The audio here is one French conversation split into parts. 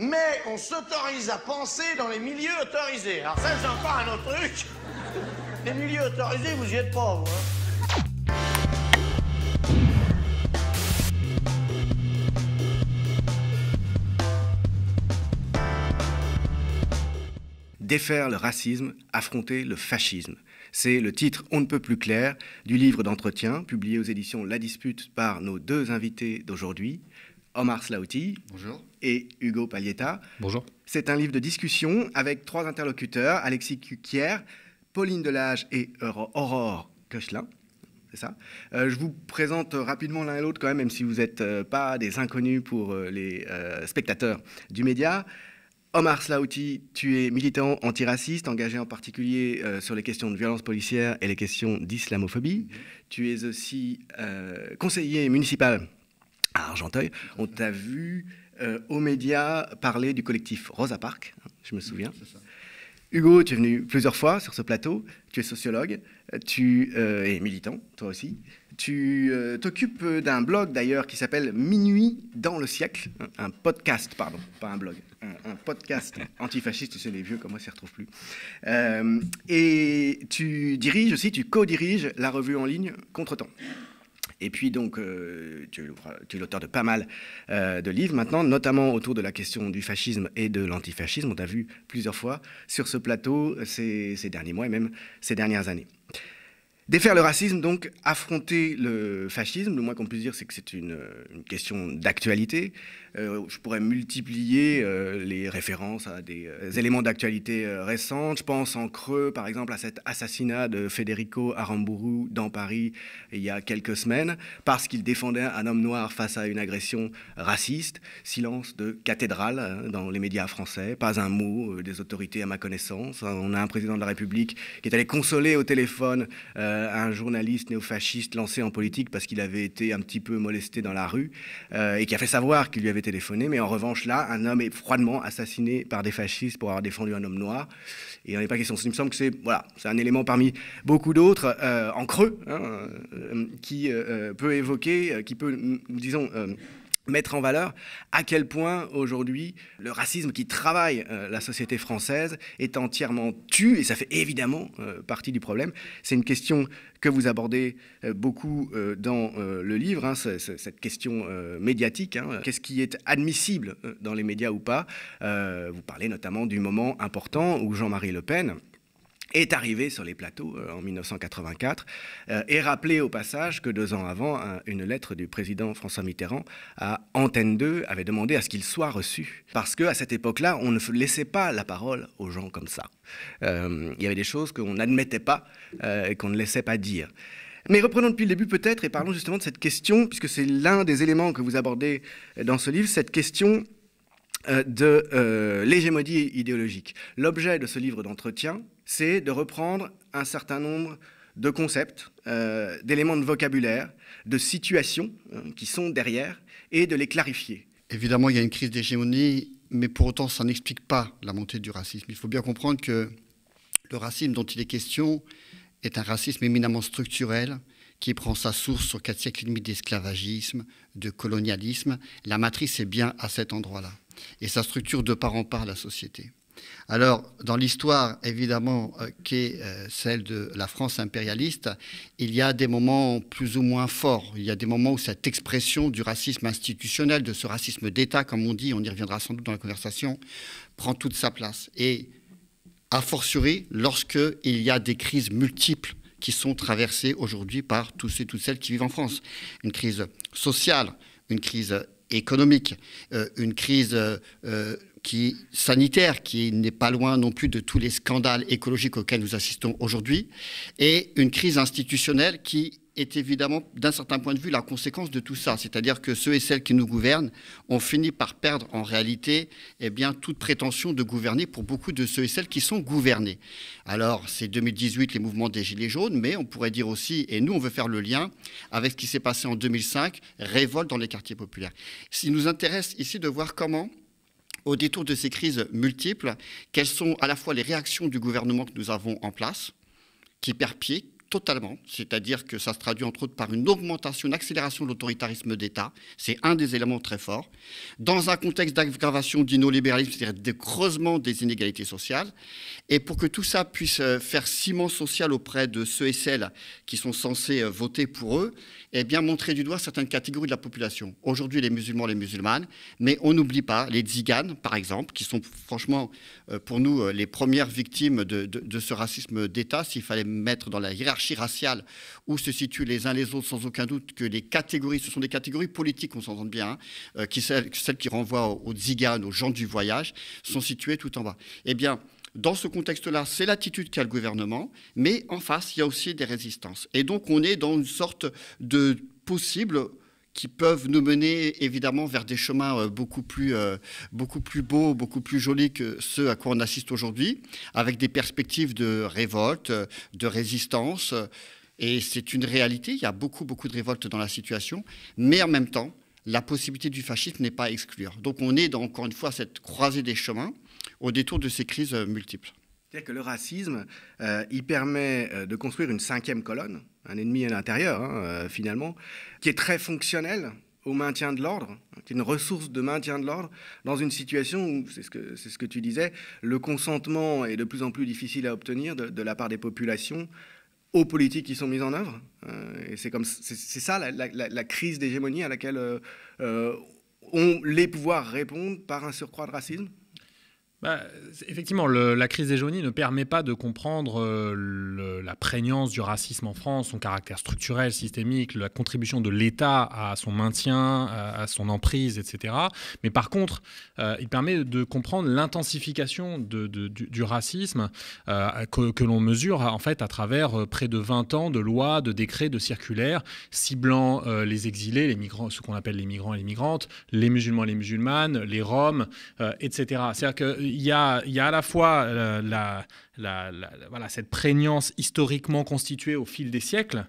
mais on s'autorise à penser dans les milieux autorisés. Alors ça, c'est encore un autre truc. Les milieux autorisés, vous y êtes pas, vous, hein. Défaire le racisme, affronter le fascisme. C'est le titre on ne peut plus clair du livre d'entretien publié aux éditions La Dispute par nos deux invités d'aujourd'hui, Omar Slaouti. Bonjour. Et Hugo Paglietta. Bonjour. C'est un livre de discussion avec trois interlocuteurs, Alexis Cuquier, Pauline Delage et Aurore Koechlin. C'est ça. Je vous présente rapidement l'un et l'autre quand même si vous n'êtes pas des inconnus pour les spectateurs du média. Omar Slaouti, tu es militant antiraciste, engagé en particulier sur les questions de violence policière et les questions d'islamophobie. Tu es aussi conseiller municipal à Argenteuil. On t'a vu aux médias parler du collectif Rosa Parks, je me souviens. C'est ça. Hugo, tu es venu plusieurs fois sur ce plateau. Tu es sociologue, tu es militant, toi aussi. Tu t'occupes d'un blog d'ailleurs qui s'appelle Minuit dans le siècle, un podcast, pardon, pas un blog, un podcast antifasciste, tu sais, les vieux comme moi s'y retrouvent plus. Et tu diriges aussi, tu co-diriges la revue en ligne Contretemps. Et puis donc, tu es l'auteur de pas mal de livres maintenant, notamment autour de la question du fascisme et de l'antifascisme. On t'a vu plusieurs fois sur ce plateau ces derniers mois et même ces dernières années. Défaire le racisme, donc affronter le fascisme, le moins qu'on puisse dire, c'est que c'est une question d'actualité. Je pourrais multiplier les références à des éléments d'actualité récentes. Je pense en creux, par exemple, à cet assassinat de Federico Aramburu dans Paris il y a quelques semaines, parce qu'il défendait un homme noir face à une agression raciste. Silence de cathédrale dans les médias français, pas un mot des autorités à ma connaissance. On a un président de la République qui est allé consoler au téléphone un journaliste néofasciste lancé en politique parce qu'il avait été un petit peu molesté dans la rue et qui a fait savoir qu'il lui avait téléphoné. Mais en revanche, là, un homme est froidement assassiné par des fascistes pour avoir défendu un homme noir. Et il n'en est pas question. Il me semble que c'est un élément parmi beaucoup d'autres en creux qui peut évoquer, qui peut, disons, mettre en valeur à quel point aujourd'hui le racisme qui travaille la société française est entièrement tu, et ça fait évidemment partie du problème. C'est une question que vous abordez beaucoup dans le livre, cette question médiatique. Qu'est-ce qui est admissible dans les médias ou pas? Vous parlez notamment du moment important où Jean-Marie Le Pen est arrivé sur les plateaux en 1984 et rappelé au passage que 2 ans avant, une lettre du président François Mitterrand à Antenne 2 avait demandé à ce qu'il soit reçu. Parce qu'à cette époque-là, on ne laissait pas la parole aux gens comme ça. Il y avait des choses qu'on n'admettait pas et qu'on ne laissait pas dire. Mais reprenons depuis le début peut-être et parlons justement de cette question, puisque c'est l'un des éléments que vous abordez dans ce livre, cette question de l'hégémonie idéologique. L'objet de ce livre d'entretien, c'est de reprendre un certain nombre de concepts, d'éléments de vocabulaire, de situations qui sont derrière, et de les clarifier. Évidemment, il y a une crise d'hégémonie, mais pour autant, ça n'explique pas la montée du racisme. Il faut bien comprendre que le racisme dont il est question est un racisme éminemment structurel qui prend sa source sur 4 siècles et demi d'esclavagisme, de colonialisme. La matrice est bien à cet endroit-là. Et ça structure de part en part la société. Alors, dans l'histoire, évidemment, qui est celle de la France impérialiste, il y a des moments plus ou moins forts. Il y a des moments où cette expression du racisme institutionnel, de ce racisme d'État, comme on dit, on y reviendra sans doute dans la conversation, prend toute sa place. Et a fortiori, lorsqu'il y a des crises multiples qui sont traversées aujourd'hui par tous et toutes celles qui vivent en France. Une crise sociale, une crise économique, une crise sanitaire qui n'est pas loin non plus de tous les scandales écologiques auxquels nous assistons aujourd'hui, et une crise institutionnelle qui est évidemment, d'un certain point de vue, la conséquence de tout ça. C'est-à-dire que ceux et celles qui nous gouvernent ont fini par perdre en réalité toute prétention de gouverner pour beaucoup de ceux et celles qui sont gouvernés. Alors, c'est 2018, les mouvements des Gilets jaunes, mais on pourrait dire aussi, et nous on veut faire le lien avec ce qui s'est passé en 2005, révolte dans les quartiers populaires. Il nous intéresse ici de voir comment, au détour de ces crises multiples, quelles sont à la fois les réactions du gouvernement que nous avons en place, qui perd pied, totalement, c'est-à-dire que ça se traduit entre autres par une augmentation, une accélération de l'autoritarisme d'État, c'est un des éléments très forts, dans un contexte d'aggravation du néolibéralisme, c'est-à-dire de creusement des inégalités sociales, et pour que tout ça puisse faire ciment social auprès de ceux et celles qui sont censés voter pour eux, eh bien montrer du doigt certaines catégories de la population. Aujourd'hui les musulmans, les musulmanes, mais on n'oublie pas les tziganes, par exemple, qui sont franchement pour nous les premières victimes de ce racisme d'État, s'il fallait mettre dans la hiérarchie raciale où se situent les uns les autres, sans aucun doute que les catégories, ce sont des catégories politiques, on s'entend bien, celles qui renvoient aux tziganes, aux gens du voyage, sont situées tout en bas. Eh bien, dans ce contexte-là, c'est l'attitude qu'a le gouvernement, mais en face, il y a aussi des résistances. Et donc, on est dans une sorte de possible qui peuvent nous mener évidemment vers des chemins beaucoup plus beaux, beaucoup plus jolis que ceux à quoi on assiste aujourd'hui, avec des perspectives de révolte, de résistance. Et c'est une réalité, il y a beaucoup de révoltes dans la situation, mais en même temps, la possibilité du fascisme n'est pas à exclure. Donc on est dans, encore une fois, cette croisée des chemins au détour de ces crises multiples. C'est-à-dire que le racisme, il permet de construire une cinquième colonne, un ennemi à l'intérieur, finalement, qui est très fonctionnel au maintien de l'ordre, qui est une ressource de maintien de l'ordre, dans une situation où, c'est ce que tu disais, le consentement est de plus en plus difficile à obtenir de la part des populations aux politiques qui sont mises en œuvre. Et c'est ça la crise d'hégémonie à laquelle les pouvoirs répondent par un surcroît de racisme. Effectivement, la crise d'hégémonie ne permet pas de comprendre la prégnance du racisme en France, son caractère structurel, systémique, la contribution de l'État à son maintien, à son emprise, etc. Mais par contre, il permet de comprendre l'intensification du racisme que l'on mesure en fait à travers près de 20 ans de lois, de décrets, de circulaires ciblant les exilés, les migrants, ce qu'on appelle les migrants et les migrantes, les musulmans et les musulmanes, les Roms, etc. C'est-à-dire que il y a à la fois voilà, cette prégnance historiquement constituée au fil des siècles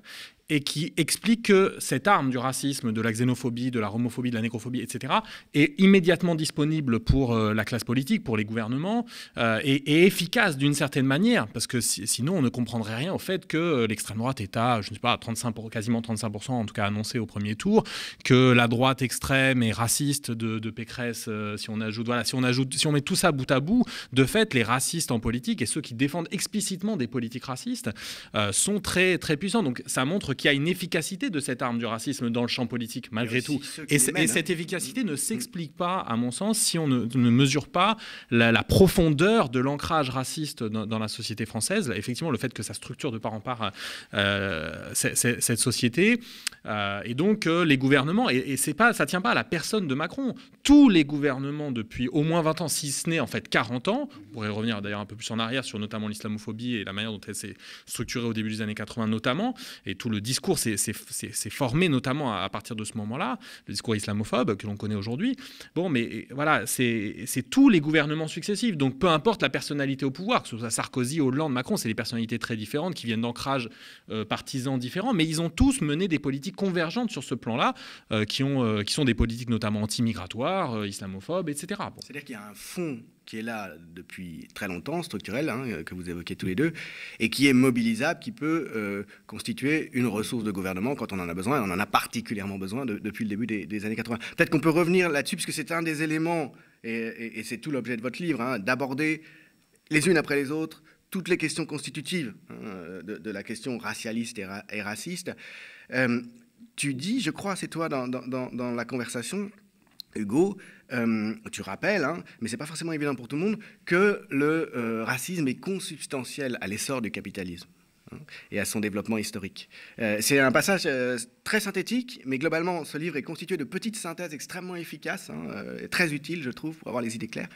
et qui explique que cette arme du racisme, de la xénophobie, de la homophobie, de la négrophobie, etc., est immédiatement disponible pour la classe politique, pour les gouvernements, et efficace d'une certaine manière, parce que sinon on ne comprendrait rien au fait que l'extrême droite est à, je ne sais pas, quasiment 35%, en tout cas annoncé au premier tour, que la droite extrême et raciste de Pécresse, si on met tout ça bout à bout, de fait, les racistes en politique et ceux qui défendent explicitement des politiques racistes sont très, très puissants. Donc ça montre qu'il y a une efficacité de cette arme du racisme dans le champ politique, malgré tout. Et cette efficacité ne s'explique pas, à mon sens, si on ne mesure pas la profondeur de l'ancrage raciste dans la société française. Effectivement, le fait que ça structure de part en part cette société. Et donc, les gouvernements, et ça ne tient pas à la personne de Macron. Tous les gouvernements depuis au moins 20 ans, si ce n'est en fait 40 ans, on pourrait revenir d'ailleurs un peu plus en arrière sur notamment l'islamophobie et la manière dont elle s'est structurée au début des années 80 notamment, et tout le discours s'est formé notamment à partir de ce moment-là, le discours islamophobe que l'on connaît aujourd'hui. Bon, mais voilà, c'est tous les gouvernements successifs. Donc peu importe la personnalité au pouvoir, que ce soit Sarkozy, Hollande, Macron, c'est des personnalités très différentes qui viennent d'ancrages partisans différents, mais ils ont tous mené des politiques convergentes sur ce plan-là, qui sont des politiques notamment anti-migratoires, islamophobes, etc. Bon. C'est-à-dire qu'il y a un fond qui est là depuis très longtemps, structurel, que vous évoquez tous les deux, et qui est mobilisable, qui peut constituer une ressource de gouvernement quand on en a besoin, et on en a particulièrement besoin depuis le début des années 80. Peut-être qu'on peut revenir là-dessus, puisque c'est un des éléments, et c'est tout l'objet de votre livre, d'aborder les unes après les autres toutes les questions constitutives de la question racialiste et raciste. Tu dis, je crois, c'est toi dans la conversation, Hugo, tu rappelles, mais ce n'est pas forcément évident pour tout le monde, que le racisme est consubstantiel à l'essor du capitalisme et à son développement historique. C'est un passage très synthétique, mais globalement, ce livre est constitué de petites synthèses extrêmement efficaces, très utiles, je trouve, pour avoir les idées claires.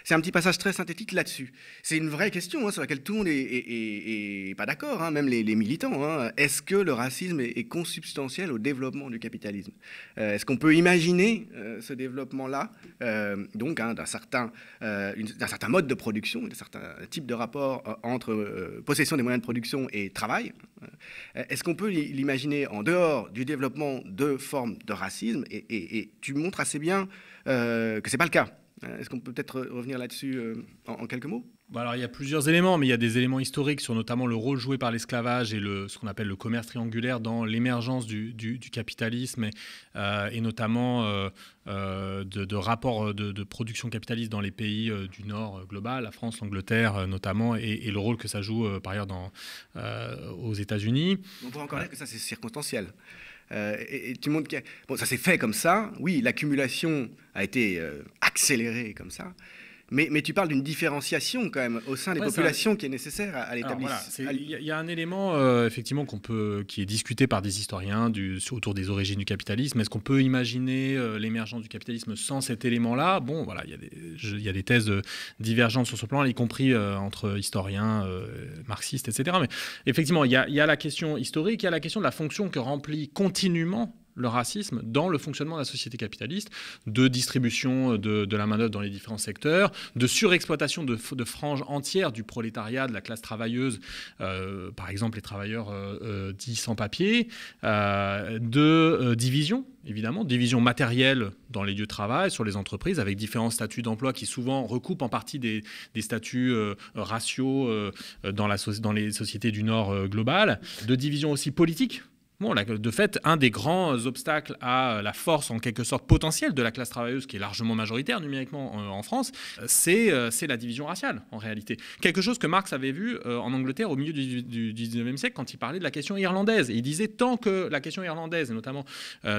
C'est un petit passage très synthétique là-dessus. C'est une vraie question sur laquelle tout le monde est pas d'accord, même les militants. Est-ce que le racisme est consubstantiel au développement du capitalisme ? Est-ce qu'on peut imaginer ce développement-là, donc d'un certain mode de production, d'un certain type de rapport entre possession des moyens de production et travail ? Est-ce qu'on peut l'imaginer en dehors du développement de formes de racisme ? Et tu montres assez bien que ce n'est pas le cas. Est-ce qu'on peut peut-être revenir là-dessus en quelques mots ? Alors, il y a plusieurs éléments, mais il y a des éléments historiques sur notamment le rôle joué par l'esclavage et ce qu'on appelle le commerce triangulaire dans l'émergence du capitalisme et notamment de rapports de production capitaliste dans les pays du Nord global, la France, l'Angleterre notamment, et le rôle que ça joue par ailleurs aux États-Unis. On pourrait encore dire que ça c'est circonstanciel. Et tu montres que bon, ça s'est fait comme ça. Oui, l'accumulation a été accélérée comme ça. Mais tu parles d'une différenciation quand même au sein des populations qui est nécessaire à l'établissement. Voilà, il y a un élément effectivement qui est discuté par des historiens autour des origines du capitalisme. Est-ce qu'on peut imaginer l'émergence du capitalisme sans cet élément-là? Bon, voilà, il y a des thèses divergentes sur ce plan, y compris entre historiens marxistes, etc. Mais effectivement, il y a la question historique, il y a la question de la fonction que remplit continuellement le racisme dans le fonctionnement de la société capitaliste, de distribution de la main-d'œuvre dans les différents secteurs, de surexploitation de franges entières du prolétariat, de la classe travailleuse, par exemple les travailleurs dits sans-papiers, de division, évidemment, division matérielle dans les lieux de travail, sur les entreprises, avec différents statuts d'emploi qui souvent recoupent en partie des statuts raciaux dans les sociétés du Nord global, de division aussi politique. Bon, de fait, un des grands obstacles à la force, en quelque sorte, potentielle de la classe travailleuse, qui est largement majoritaire numériquement en France, c'est la division raciale, en réalité. Quelque chose que Marx avait vu en Angleterre au milieu du 19e siècle, quand il parlait de la question irlandaise. Et il disait, tant que la question irlandaise, et notamment,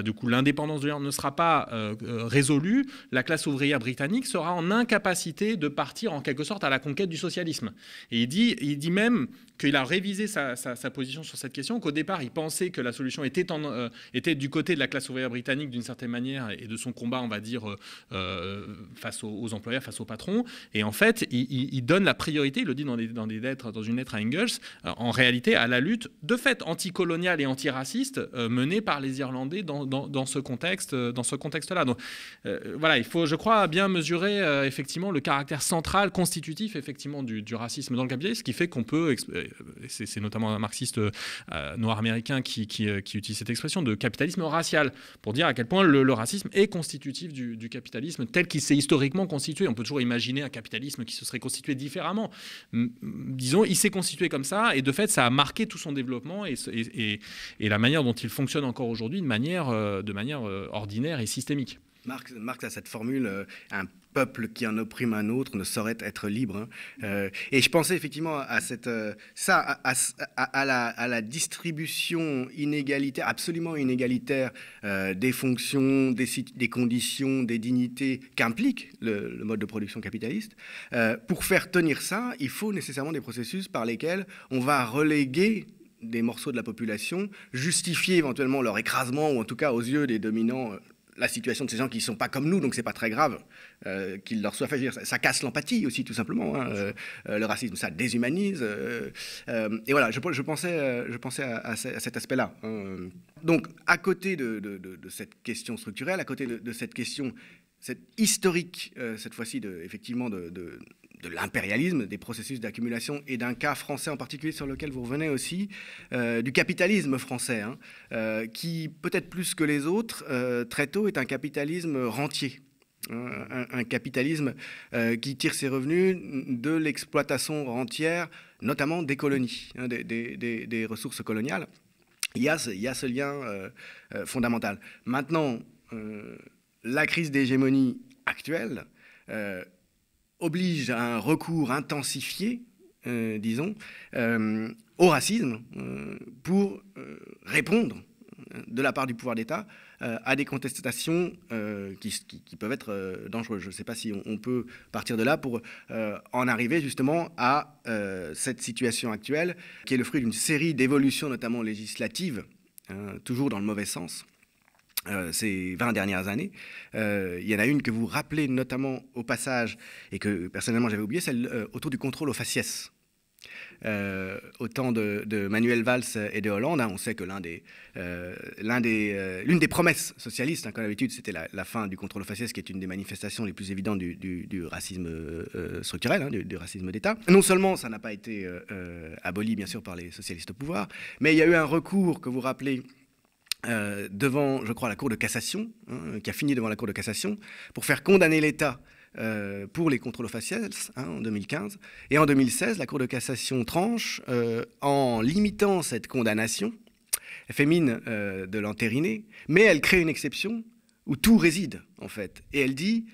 du coup, l'indépendance de l'Irlande ne sera pas résolue, la classe ouvrière britannique sera en incapacité de partir, en quelque sorte, à la conquête du socialisme. Et il dit même qu'il a révisé sa position sur cette question, qu'au départ, il pensait que la solution était du côté de la classe ouvrière britannique d'une certaine manière et de son combat, on va dire, face aux employeurs, face aux patrons. Et en fait, il donne la priorité, il le dit dans une lettre à Engels, en réalité à la lutte de fait anticoloniale et antiraciste menée par les Irlandais dans ce contexte-là. Donc voilà, il faut, je crois, bien mesurer effectivement le caractère central, constitutif effectivement du racisme dans le capitalisme, ce qui fait qu'on peut, c'est notamment un marxiste noir américain qui utilise cette expression de capitalisme racial, pour dire à quel point le racisme est constitutif du capitalisme tel qu'il s'est historiquement constitué. On peut toujours imaginer un capitalisme qui se serait constitué différemment. Disons, il s'est constitué comme ça, et de fait, ça a marqué tout son développement et la manière dont il fonctionne encore aujourd'hui de manière ordinaire et systémique. Marx a cette formule, un peuple qui en opprime un autre ne saurait être libre. Et je pensais effectivement à la distribution inégalitaire, absolument inégalitaire, des fonctions, des conditions, des dignités qu'implique le mode de production capitaliste. Pour faire tenir ça, il faut nécessairement des processus par lesquels on va reléguer des morceaux de la population, justifier éventuellement leur écrasement, ou en tout cas aux yeux des dominants, la situation de ces gens qui ne sont pas comme nous, donc c'est pas très grave qu'il leur soit fait. Ça casse l'empathie aussi, tout simplement. Le racisme, ça déshumanise. Et voilà, je pensais à cet aspect-là. Donc, à côté de cette question structurelle, à côté de cette question historique, cette fois-ci, effectivement, de l'impérialisme, des processus d'accumulation et d'un cas français en particulier sur lequel vous revenez aussi, du capitalisme français, qui, peut-être plus que les autres, très tôt est un capitalisme rentier. Un capitalisme qui tire ses revenus de l'exploitation rentière, notamment des colonies, des ressources coloniales. Il y a ce lien fondamental. Maintenant, la crise d'hégémonie actuelle oblige à un recours intensifié, disons, au racisme pour répondre de la part du pouvoir d'État à des contestations qui peuvent être dangereuses. Je ne sais pas si on peut partir de là pour en arriver justement à cette situation actuelle qui est le fruit d'une série d'évolutions, notamment législatives, toujours dans le mauvais sens. Ces 20 dernières années. Il y en a une que vous rappelez notamment au passage, et que personnellement j'avais oublié, celle autour du contrôle au faciès. Au temps de Manuel Valls et de Hollande, on sait que l'une des promesses socialistes, comme d'habitude, c'était la fin du contrôle au faciès, qui est une des manifestations les plus évidentes du racisme structurel, du racisme d'État. Non seulement ça n'a pas été aboli, bien sûr, par les socialistes au pouvoir, mais il y a eu un recours que vous rappelez devant, je crois, la Cour de cassation, qui a fini devant la Cour de cassation, pour faire condamner l'État pour les contrôles aux faciès, en 2015. Et en 2016, la Cour de cassation tranche en limitant cette condamnation. Elle fait mine de l'entériner, mais elle crée une exception où tout réside, en fait. Et elle dit,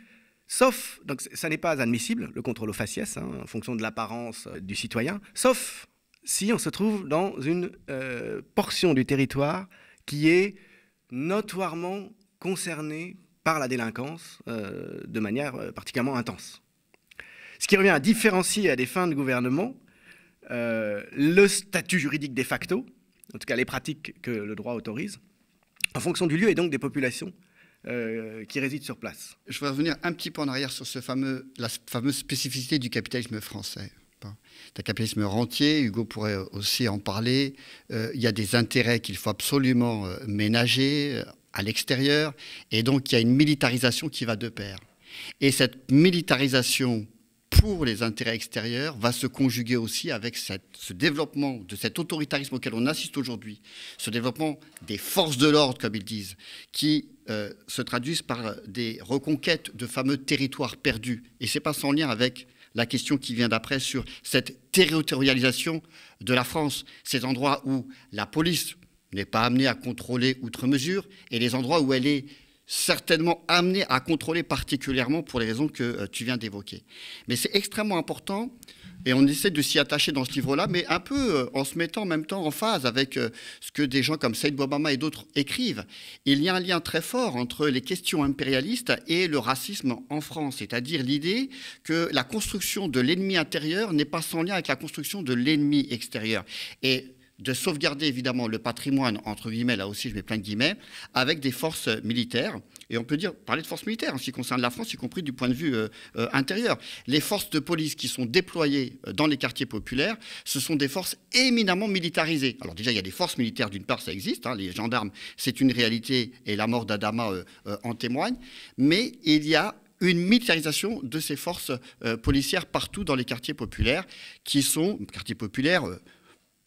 sauf, donc ça n'est pas admissible, le contrôle aux faciès, en fonction de l'apparence du citoyen, sauf si on se trouve dans une portion du territoire qui est notoirement concernée par la délinquance de manière particulièrement intense. Ce qui revient à différencier à des fins de gouvernement le statut juridique de facto, en tout cas les pratiques que le droit autorise, en fonction du lieu et donc des populations qui résident sur place. Je voudrais revenir un petit peu en arrière sur la fameuse spécificité du capitalisme français. C'est un capitalisme rentier, Hugo pourrait aussi en parler. Il y a des intérêts qu'il faut absolument ménager à l'extérieur, et donc il y a une militarisation qui va de pair. Et cette militarisation pour les intérêts extérieurs va se conjuguer aussi avec ce développement de cet autoritarisme auquel on assiste aujourd'hui, ce développement des forces de l'ordre, comme ils disent, qui se traduisent par des reconquêtes de fameux territoires perdus. Et ce n'est pas sans lien avec la question qui vient d'après sur cette territorialisation de la France, ces endroits où la police n'est pas amenée à contrôler outre mesure et les endroits où elle est certainement amenée à contrôler particulièrement pour les raisons que tu viens d'évoquer. Mais c'est extrêmement important et on essaie de s'y attacher dans ce livre-là, mais un peu en se mettant en même temps en phase avec ce que des gens comme Saïd Bouabama et d'autres écrivent. Il y a un lien très fort entre les questions impérialistes et le racisme en France, c'est-à-dire l'idée que la construction de l'ennemi intérieur n'est pas sans lien avec la construction de l'ennemi extérieur. Et de sauvegarder évidemment le patrimoine, entre guillemets, là aussi je mets plein de guillemets, avec des forces militaires. Et on peut parler de forces militaires en ce qui concerne la France, y compris du point de vue intérieur. Les forces de police qui sont déployées dans les quartiers populaires, ce sont des forces éminemment militarisées. Alors déjà, il y a des forces militaires, d'une part, ça existe, les gendarmes, c'est une réalité, et la mort d'Adama en témoigne, mais il y a une militarisation de ces forces policières partout dans les quartiers populaires, qui sont, quartiers populaires,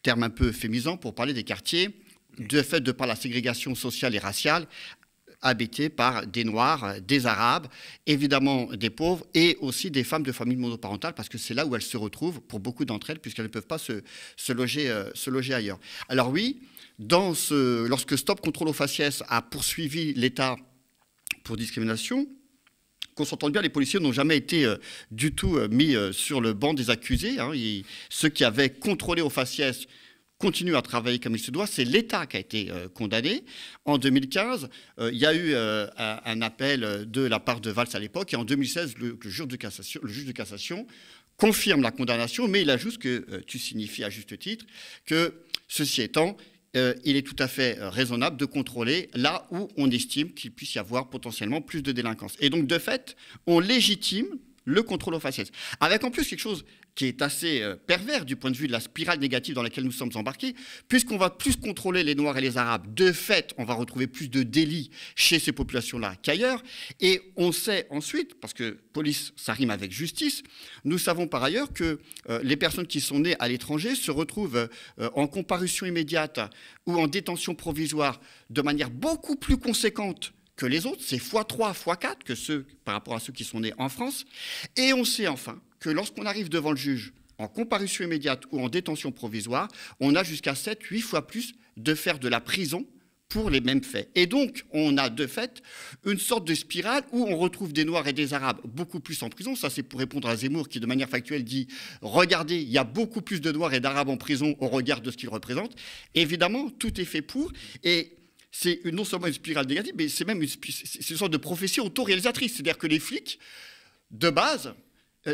terme un peu euphémisant pour parler des quartiers, de par la ségrégation sociale et raciale, habités par des Noirs, des Arabes, évidemment des pauvres, et aussi des femmes de familles monoparentales, parce que c'est là où elles se retrouvent, pour beaucoup d'entre elles, puisqu'elles ne peuvent pas se loger ailleurs. Alors oui, lorsque Stop Contrôle aux faciès a poursuivi l'État pour discrimination, qu'on s'entende bien, les policiers n'ont jamais été du tout mis sur le banc des accusés. Ceux qui avaient contrôlé aux faciès continuent à travailler comme il se doit. C'est l'État qui a été condamné. En 2015, il y a eu un appel de la part de Valls à l'époque. Et en 2016, le juge de cassation confirme la condamnation, mais il ajoute que tu signifies à juste titre que, ceci étant, il est tout à fait raisonnable de contrôler là où on estime qu'il puisse y avoir potentiellement plus de délinquance. Et donc, de fait, on légitime le contrôle aux faciès. Avec en plus quelque chose qui est assez pervers du point de vue de la spirale négative dans laquelle nous sommes embarqués, puisqu'on va plus contrôler les Noirs et les Arabes, de fait, on va retrouver plus de délits chez ces populations-là qu'ailleurs. Et on sait ensuite, parce que police, ça rime avec justice, nous savons par ailleurs que les personnes qui sont nées à l'étranger se retrouvent en comparution immédiate ou en détention provisoire de manière beaucoup plus conséquente que les autres, c'est x3, x4 que ceux, par rapport à ceux qui sont nés en France. Et on sait enfin que lorsqu'on arrive devant le juge en comparution immédiate ou en détention provisoire, on a jusqu'à 7-8 fois plus de faire de la prison pour les mêmes faits. Et donc, on a de fait une sorte de spirale où on retrouve des Noirs et des Arabes beaucoup plus en prison. Ça, c'est pour répondre à Zemmour qui, de manière factuelle, dit « Regardez, il y a beaucoup plus de Noirs et d'Arabes en prison au regard de ce qu'ils représentent. » Évidemment, tout est fait pour. Et c'est non seulement une spirale négative, mais c'est même une sorte de prophétie autoréalisatrice. C'est-à-dire que les flics, de base,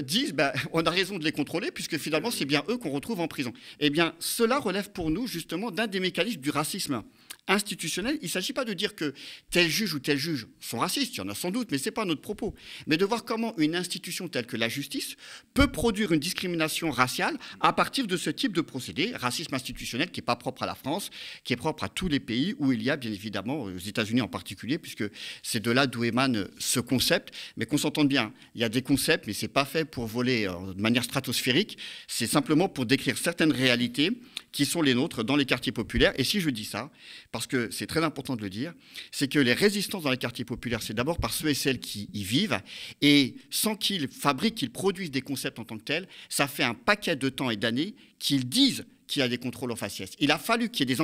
disent on a raison de les contrôler, puisque finalement, c'est bien eux qu'on retrouve en prison. Eh bien, cela relève pour nous, justement, d'un des mécanismes du racisme institutionnel. Il ne s'agit pas de dire que tel juge ou tel juge sont racistes, il y en a sans doute, mais ce n'est pas notre propos. Mais de voir comment une institution telle que la justice peut produire une discrimination raciale à partir de ce type de procédé, racisme institutionnel qui n'est pas propre à la France, qui est propre à tous les pays où il y a, bien évidemment, aux États-Unis en particulier, puisque c'est de là d'où émane ce concept. Mais qu'on s'entende bien, il y a des concepts, mais ce n'est pas fait pour voler de manière stratosphérique, c'est simplement pour décrire certaines réalités qui sont les nôtres dans les quartiers populaires. Et si je dis ça, parce que c'est très important de le dire, c'est que les résistances dans les quartiers populaires, c'est d'abord par ceux et celles qui y vivent, et sans qu'ils fabriquent, qu'ils produisent des concepts en tant que tels, ça fait un paquet de temps et d'années qu'ils disent qu'il y a des contrôles au faciès. Il a fallu qu'il y ait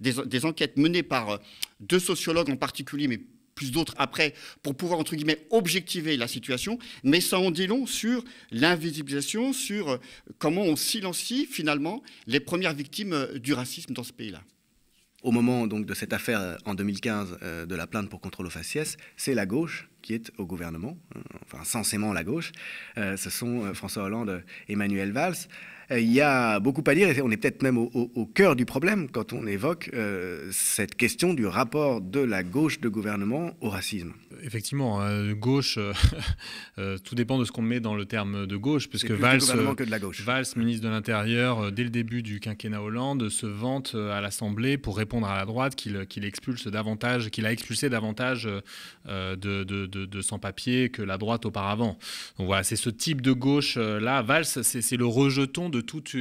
des enquêtes menées par 2 sociologues en particulier, mais plus d'autres après, pour pouvoir, entre guillemets, objectiver la situation, mais ça en dit long sur l'invisibilisation, sur comment on silencie, finalement, les premières victimes du racisme dans ce pays-là. Au moment donc, de cette affaire en 2015 de la plainte pour contrôle au faciès, c'est la gauche qui est au gouvernement, enfin censément la gauche. Ce sont François Hollande et Emmanuel Valls. Il y a beaucoup à dire, et on est peut-être même au cœur du problème quand on évoque cette question du rapport de la gauche de gouvernement au racisme. Effectivement, gauche, tout dépend de ce qu'on met dans le terme de gauche, puisque Valls, ministre de l'Intérieur, dès le début du quinquennat Hollande, se vante à l'Assemblée pour répondre à la droite qu'il a expulsé davantage de sans-papiers que la droite auparavant. Donc voilà, c'est ce type de gauche-là. Valls, c'est le rejeton de toutes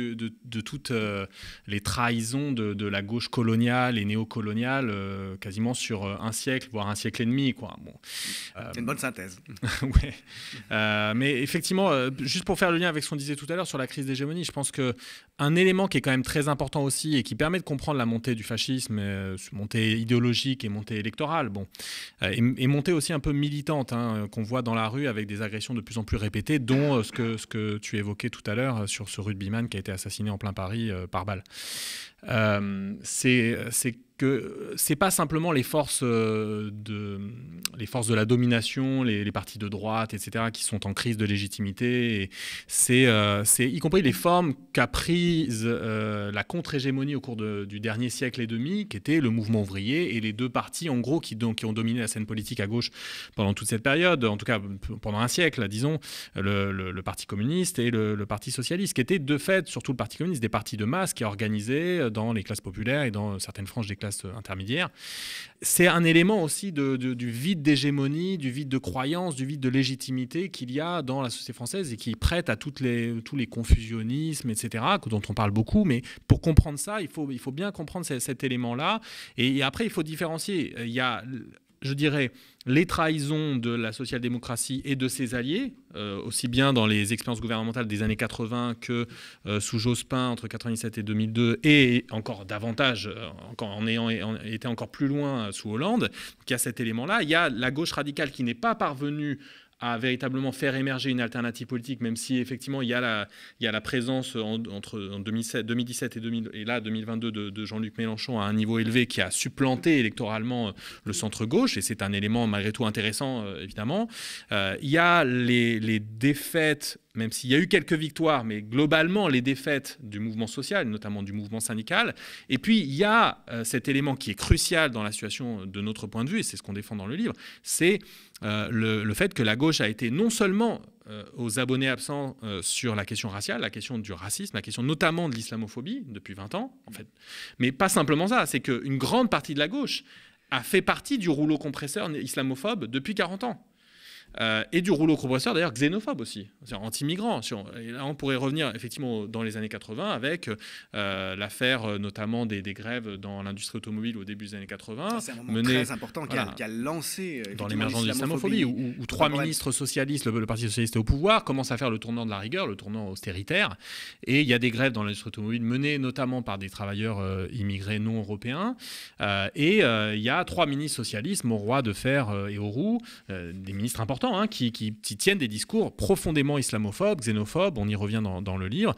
les trahisons de la gauche coloniale et néocoloniale, quasiment sur un siècle, voire un siècle et demi, quoi. Bon. C'est une bonne synthèse. Ouais. Mais effectivement, juste pour faire le lien avec ce qu'on disait tout à l'heure sur la crise d'hégémonie, je pense qu'un élément qui est quand même très important aussi et qui permet de comprendre la montée du fascisme, montée idéologique et montée électorale, et montée aussi un peu militante, qu'on voit dans la rue avec des agressions de plus en plus répétées, dont ce que tu évoquais tout à l'heure sur ce rugbyman qui a été assassiné en plein Paris par balle. C'est que c'est pas simplement les forces de la domination, les partis de droite, etc., qui sont en crise de légitimité. Et c'est y compris les formes qu'a prises la contre-hégémonie au cours du dernier siècle et demi, qui était le mouvement ouvrier et les 2 partis, en gros, qui ont dominé la scène politique à gauche pendant toute cette période, en tout cas pendant un siècle, disons, le Parti communiste et le Parti socialiste, qui étaient de fait, surtout le Parti communiste, des partis de masse qui organisaient dans les classes populaires et dans certaines franges des classes intermédiaires. C'est un élément aussi du vide d'hégémonie, du vide de croyance, du vide de légitimité qu'il y a dans la société française et qui prête à tous les confusionnismes, etc., dont on parle beaucoup. Mais pour comprendre ça, il faut bien comprendre cet élément-là. Et après, il faut différencier. Il y a, je dirais, les trahisons de la social-démocratie et de ses alliés, aussi bien dans les expériences gouvernementales des années 80 que sous Jospin entre 1997 et 2002, et encore davantage, en ayant été encore plus loin sous Hollande. Donc, il y a cet élément-là. Il y a la gauche radicale qui n'est pas parvenue à véritablement faire émerger une alternative politique, même si effectivement il y a la présence entre 2017 et là 2022 de Jean-Luc Mélenchon à un niveau élevé qui a supplanté électoralement le centre-gauche, et c'est un élément malgré tout intéressant, évidemment. Il y a les défaites, même s'il y a eu quelques victoires, mais globalement les défaites du mouvement social, notamment du mouvement syndical. Et puis il y a cet élément qui est crucial dans la situation de notre point de vue, et c'est ce qu'on défend dans le livre, c'est le fait que la gauche a été non seulement aux abonnés absents sur la question raciale, la question du racisme, la question notamment de l'islamophobie depuis 20 ans, en fait. Mais pas simplement ça, c'est qu'une grande partie de la gauche a fait partie du rouleau compresseur islamophobe depuis 40 ans. Et du rouleau compresseur d'ailleurs xénophobe aussi, anti-migrants. Et là on pourrait revenir effectivement dans les années 80 avec l'affaire notamment des grèves dans l'industrie automobile au début des années 80. C'est un moment très important qui a lancé dans l'émergence de l'islamophobie, où 3 ministres socialistes, le Parti socialiste est au pouvoir, commencent à faire le tournant de la rigueur, le tournant austéritaire. Et il y a des grèves dans l'industrie automobile menées notamment par des travailleurs immigrés non européens. Et il y a 3 ministres socialistes, Mauroy, Defferre et Auroux, des ministres importants, qui tiennent des discours profondément islamophobes, xénophobes, on y revient dans le livre.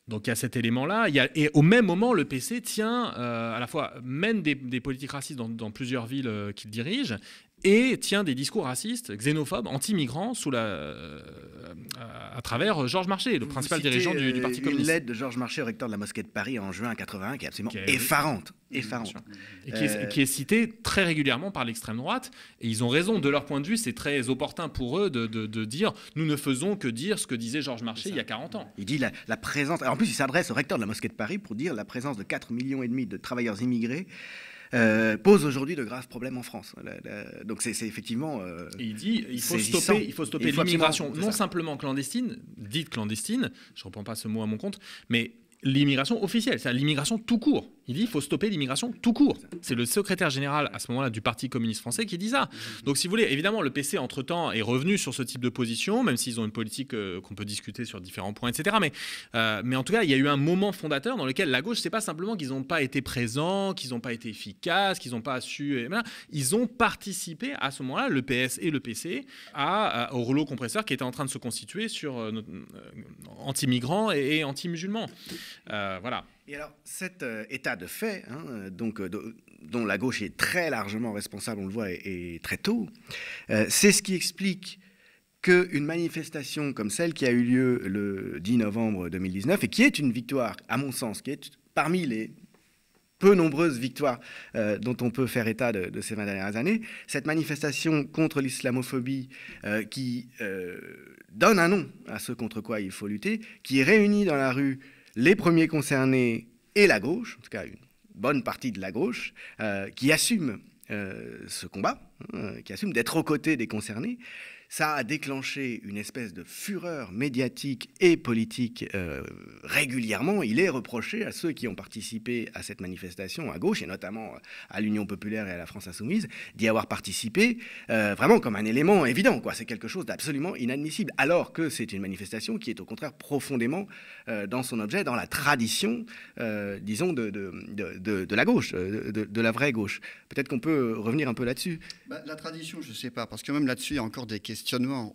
Donc il y a cet élément-là. Et au même moment, le PC tient, à la fois mène des politiques racistes dans plusieurs villes qu'il dirige, et tient des discours racistes, xénophobes, anti-migrants à travers Georges Marchais, le principal dirigeant du Parti communiste. Une lettre de Georges Marchais au recteur de la mosquée de Paris en juin 81 qui est absolument effarante. Et qui est citée très régulièrement par l'extrême droite. Et ils ont raison, de leur point de vue, c'est très opportun pour eux de dire « nous ne faisons que dire ce que disait Georges Marchais il y a 40 ans ». Il dit la présence... En plus, il s'adresse au recteur de la mosquée de Paris pour dire la présence de 4,5 millions de travailleurs immigrés pose aujourd'hui de graves problèmes en France. Donc c'est effectivement... il dit il faut stopper l'immigration, non simplement clandestine, dite clandestine, je ne reprends pas ce mot à mon compte, mais l'immigration officielle, c'est-à-dire l'immigration tout court. Il dit qu'il faut stopper l'immigration tout court. C'est le secrétaire général à ce moment-là du Parti communiste français qui dit ça. Donc si vous voulez, évidemment, le PC entre-temps est revenu sur ce type de position, même s'ils ont une politique qu'on peut discuter sur différents points, etc. Mais en tout cas, il y a eu un moment fondateur dans lequel la gauche, c'est pas simplement qu'ils n'ont pas été présents, qu'ils n'ont pas été efficaces, qu'ils n'ont pas su... Ils ont participé à ce moment-là, le PS et le PC, au rouleau compresseur qui était en train de se constituer sur anti-migrants et anti-musulmans. Voilà. Et alors, cet état de fait, dont la gauche est très largement responsable, on le voit, et très tôt, c'est ce qui explique qu'une manifestation comme celle qui a eu lieu le 10 novembre 2019, et qui est une victoire, à mon sens, qui est parmi les peu nombreuses victoires dont on peut faire état de ces 20 dernières années, cette manifestation contre l'islamophobie qui donne un nom à ce contre quoi il faut lutter, qui réunit dans la rue les premiers concernés et la gauche, en tout cas une bonne partie de la gauche, qui assume ce combat, qui assume d'être aux côtés des concernés. Ça a déclenché une espèce de fureur médiatique et politique régulièrement. Il est reproché à ceux qui ont participé à cette manifestation à gauche, et notamment à l'Union populaire et à la France insoumise, d'y avoir participé vraiment comme un élément évident, quoi. C'est quelque chose d'absolument inadmissible, alors que c'est une manifestation qui est au contraire profondément dans son objet, dans la tradition, disons, de la gauche, de la vraie gauche. Peut-être qu'on peut revenir un peu là-dessus. La tradition, je ne sais pas, parce que même là-dessus, il y a encore des questions.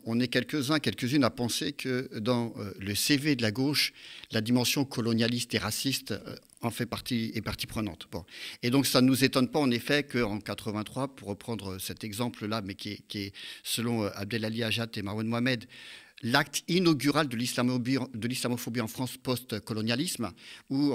On est quelques-unes à penser que dans le CV de la gauche, la dimension colonialiste et raciste en fait partie prenante. Bon. Et donc ça ne nous étonne pas en effet qu'en 83, pour reprendre cet exemple-là, mais qui est selon Abdelali Hajat et Marwan Mohamed, l'acte inaugural de l'islamophobie en France post-colonialisme, où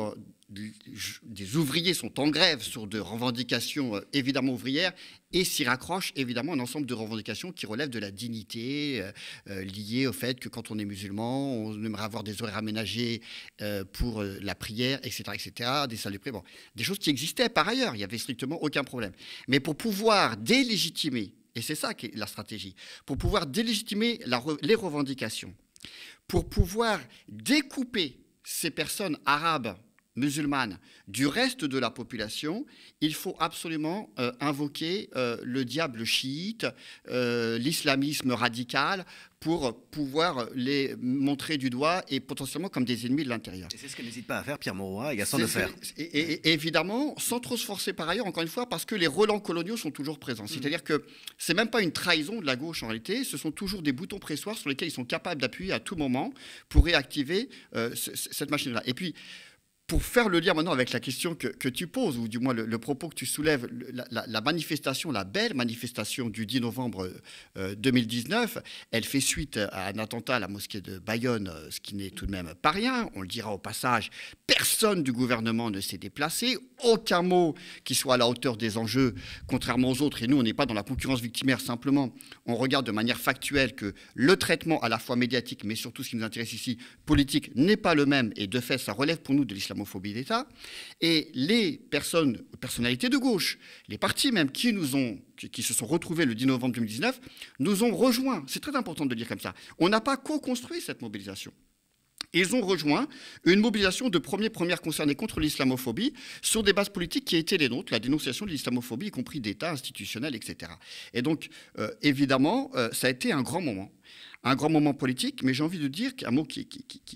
des ouvriers sont en grève sur de revendications évidemment ouvrières et s'y raccrochent évidemment un ensemble de revendications qui relèvent de la dignité liées au fait que quand on est musulman, on aimerait avoir des horaires aménagés pour la prière, etc., des salles de prière, bon, des choses qui existaient par ailleurs, il n'y avait strictement aucun problème. Mais pour pouvoir délégitimer, et c'est ça qui est la stratégie, pour pouvoir délégitimer les revendications, pour pouvoir découper ces personnes arabes, musulmanes, du reste de la population, il faut absolument invoquer le diable chiite, l'islamisme radical, pour pouvoir les montrer du doigt et potentiellement comme des ennemis de l'intérieur. Et c'est ce que n'hésite pas à faire Pierre Mauroy et Gaston Defferre. Et évidemment, sans trop se forcer par ailleurs, encore une fois, parce que les relents coloniaux sont toujours présents. C'est-à-dire que c'est même pas une trahison de la gauche en réalité, ce sont toujours des boutons pressoirs sur lesquels ils sont capables d'appuyer à tout moment pour réactiver cette machine-là. Et puis, pour faire le lien maintenant avec la question que tu poses, ou du moins le propos que tu soulèves, la manifestation, la belle manifestation du 10 novembre 2019, elle fait suite à un attentat à la mosquée de Bayonne, ce qui n'est tout de même pas rien. On le dira au passage, personne du gouvernement ne s'est déplacé, aucun mot qui soit à la hauteur des enjeux, contrairement aux autres. Et nous, on n'est pas dans la concurrence victimaire, simplement, on regarde de manière factuelle que le traitement à la fois médiatique, mais surtout ce qui nous intéresse ici, politique, n'est pas le même. Et de fait, ça relève pour nous de l'islamophobie d'État, et les personnalités de gauche, les partis même qui se sont retrouvés le 10 novembre 2019, nous ont rejoints. C'est très important de le dire comme ça. On n'a pas co-construit cette mobilisation. Ils ont rejoint une mobilisation de premières concernées contre l'islamophobie sur des bases politiques qui étaient les nôtres, la dénonciation de l'islamophobie, y compris d'État, institutionnel, etc. Et donc, évidemment, ça a été un grand moment. Un grand moment politique, mais j'ai envie de dire qu'un mot qui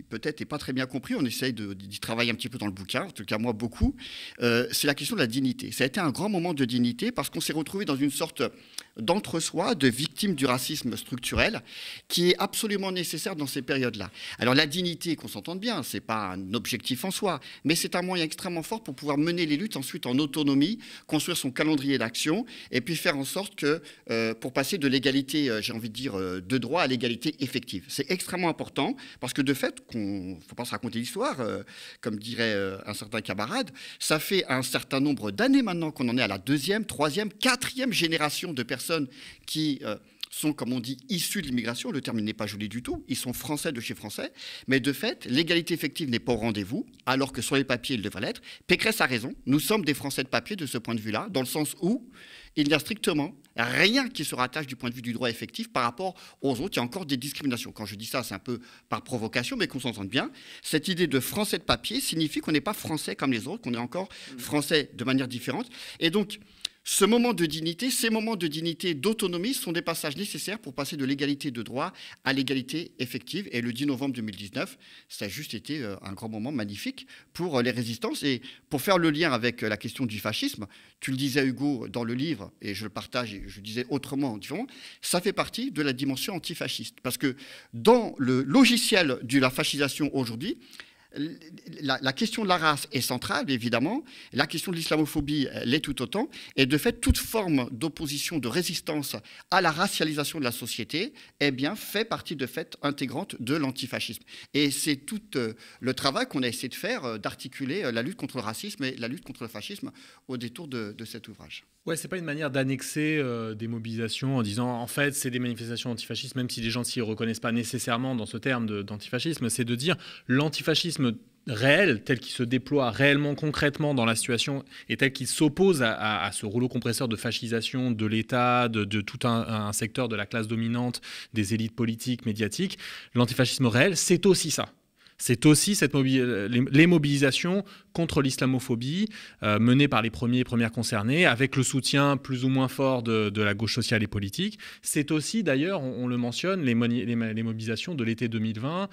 peut-être n'est pas très bien compris, on essaye d'y travailler un petit peu dans le bouquin, en tout cas moi beaucoup, c'est la question de la dignité. Ça a été un grand moment de dignité parce qu'on s'est retrouvé dans une sorte d'entre-soi, de victime du racisme structurel, qui est absolument nécessaire dans ces périodes-là. Alors la dignité, qu'on s'entende bien, c'est pas un objectif en soi, mais c'est un moyen extrêmement fort pour pouvoir mener les luttes ensuite en autonomie, construire son calendrier d'action, et puis faire en sorte que, pour passer de l'égalité, j'ai envie de dire, de droit à l'égalité effective. C'est extrêmement important, parce que de fait, faut pas se raconter l'histoire, comme dirait un certain camarade, ça fait un certain nombre d'années maintenant qu'on en est à la 2e, 3e, 4e génération de personnes qui sont, comme on dit, issus de l'immigration. Le terme n'est pas joli du tout. Ils sont français de chez français. Mais de fait, l'égalité effective n'est pas au rendez-vous, alors que sur les papiers, il devrait l'être. Pécresse a raison. Nous sommes des Français de papier de ce point de vue-là, dans le sens où il n'y a strictement rien qui se rattache du point de vue du droit effectif par rapport aux autres. Il y a encore des discriminations. Quand je dis ça, c'est un peu par provocation, mais qu'on s'entende bien. Cette idée de français de papier signifie qu'on n'est pas français comme les autres, qu'on est encore français de manière différente. Et donc, ce moment de dignité, ces moments de dignité, d'autonomie sont des passages nécessaires pour passer de l'égalité de droit à l'égalité effective. Et le 10 novembre 2019, ça a juste été un grand moment magnifique pour les résistances. Et pour faire le lien avec la question du fascisme, tu le disais Hugo dans le livre, et je le partage, et je disais autrement, différemment, ça fait partie de la dimension antifasciste. Parce que dans le logiciel de la fascisation aujourd'hui, la question de la race est centrale, évidemment. La question de l'islamophobie l'est tout autant. Et de fait, toute forme d'opposition, de résistance à la racialisation de la société, eh bien, fait partie de fait intégrante de l'antifascisme. Et c'est tout le travail qu'on a essayé de faire, d'articuler la lutte contre le racisme et la lutte contre le fascisme au détour de cet ouvrage. Ouais, c'est pas une manière d'annexer des mobilisations en disant en fait c'est des manifestations antifascistes, même si les gens s'y reconnaissent pas nécessairement dans ce terme d'antifascisme, c'est de dire l'antifascisme réel, tel qu'il se déploie réellement, concrètement dans la situation et tel qu'il s'oppose à ce rouleau compresseur de fascisation de l'État, de tout un secteur de la classe dominante, des élites politiques, médiatiques, l'antifascisme réel, c'est aussi ça. C'est aussi les mobilisations contre l'islamophobie menées par les premières concernés, avec le soutien plus ou moins fort de la gauche sociale et politique. C'est aussi, d'ailleurs, on le mentionne, les mobilisations de l'été 2020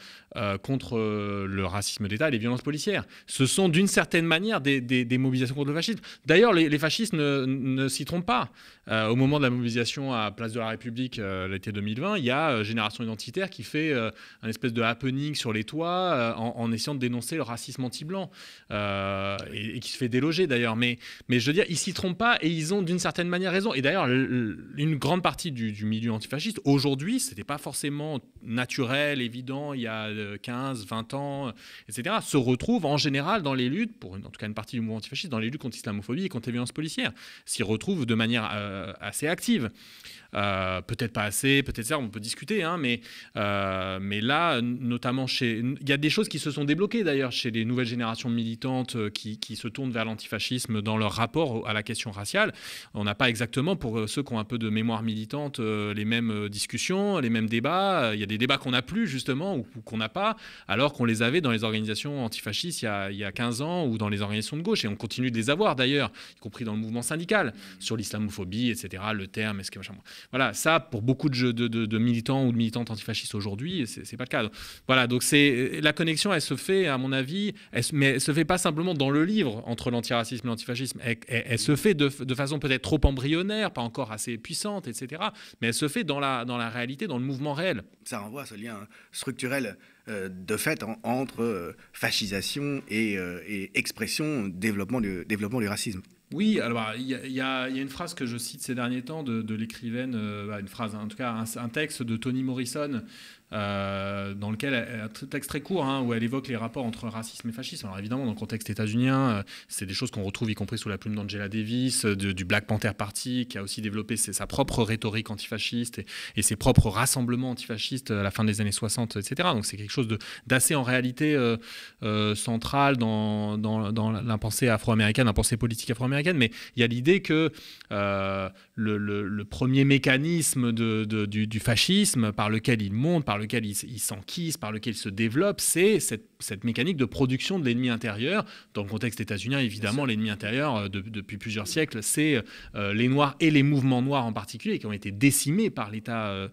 contre le racisme d'État et les violences policières. Ce sont d'une certaine manière des mobilisations contre le fascisme. D'ailleurs, les fascistes ne s'y trompent pas. Au moment de la mobilisation à Place de la République l'été 2020, il y a Génération Identitaire qui fait un espèce de happening sur les toits en essayant de dénoncer le racisme anti-blanc et qui se fait déloger d'ailleurs. Mais je veux dire, ils s'y trompent pas et ils ont d'une certaine manière raison. Et d'ailleurs, une grande partie du milieu antifasciste, aujourd'hui, c'était pas forcément naturel, évident, il y a 15, 20 ans, etc., se retrouve en général dans les luttes, en tout cas une partie du mouvement antifasciste, dans les luttes contre l'islamophobie et contre les violences policières. S'y retrouve de manière assez active. Peut-être pas assez, peut-être ça, on peut discuter, hein, mais là, notamment il y a des choses qui se sont débloquées d'ailleurs chez les nouvelles générations militantes qui se tournent vers l'antifascisme dans leur rapport à la question raciale. On n'a pas exactement, pour ceux qui ont un peu de mémoire militante, les mêmes discussions, les mêmes débats. Il y a des débats qu'on n'a plus justement ou qu'on n'a pas, alors qu'on les avait dans les organisations antifascistes il y a 15 ans ou dans les organisations de gauche, et on continue de les avoir d'ailleurs, y compris dans le mouvement syndical, sur l'islamophobie, etc., le terme, est-ce que machin. Voilà, ça, pour beaucoup de militants ou de militantes antifascistes aujourd'hui, c'est pas le cas. Voilà, donc la connexion, elle se fait, à mon avis, mais elle se fait pas simplement dans le livre entre l'antiracisme et l'antifascisme. Elle se fait de façon peut-être trop embryonnaire, pas encore assez puissante, etc. Mais elle se fait dans la réalité, dans le mouvement réel. Ça renvoie à ce lien structurel de fait entre fascisation et expression, développement du racisme. Oui, alors il y a une phrase que je cite ces derniers temps de l'écrivaine, une phrase, en tout cas un texte de Toni Morrison, dans lequel, un texte très court, hein, où elle évoque les rapports entre racisme et fascisme. Alors évidemment, dans le contexte états-unien, c'est des choses qu'on retrouve y compris sous la plume d'Angela Davis, du Black Panther Party, qui a aussi développé sa propre rhétorique antifasciste et ses propres rassemblements antifascistes à la fin des années 60, etc. Donc c'est quelque chose d'assez en réalité central dans la pensée afro-américaine, la pensée politique afro-américaine. Mais il y a l'idée que le premier mécanisme du fascisme par lequel il monte, par lequel il s'enquise, par lequel il se développe, c'est cette mécanique de production de l'ennemi intérieur. Dans le contexte états-unien, évidemment, l'ennemi intérieur, depuis plusieurs siècles, c'est les Noirs et les mouvements noirs en particulier, qui ont été décimés par l'État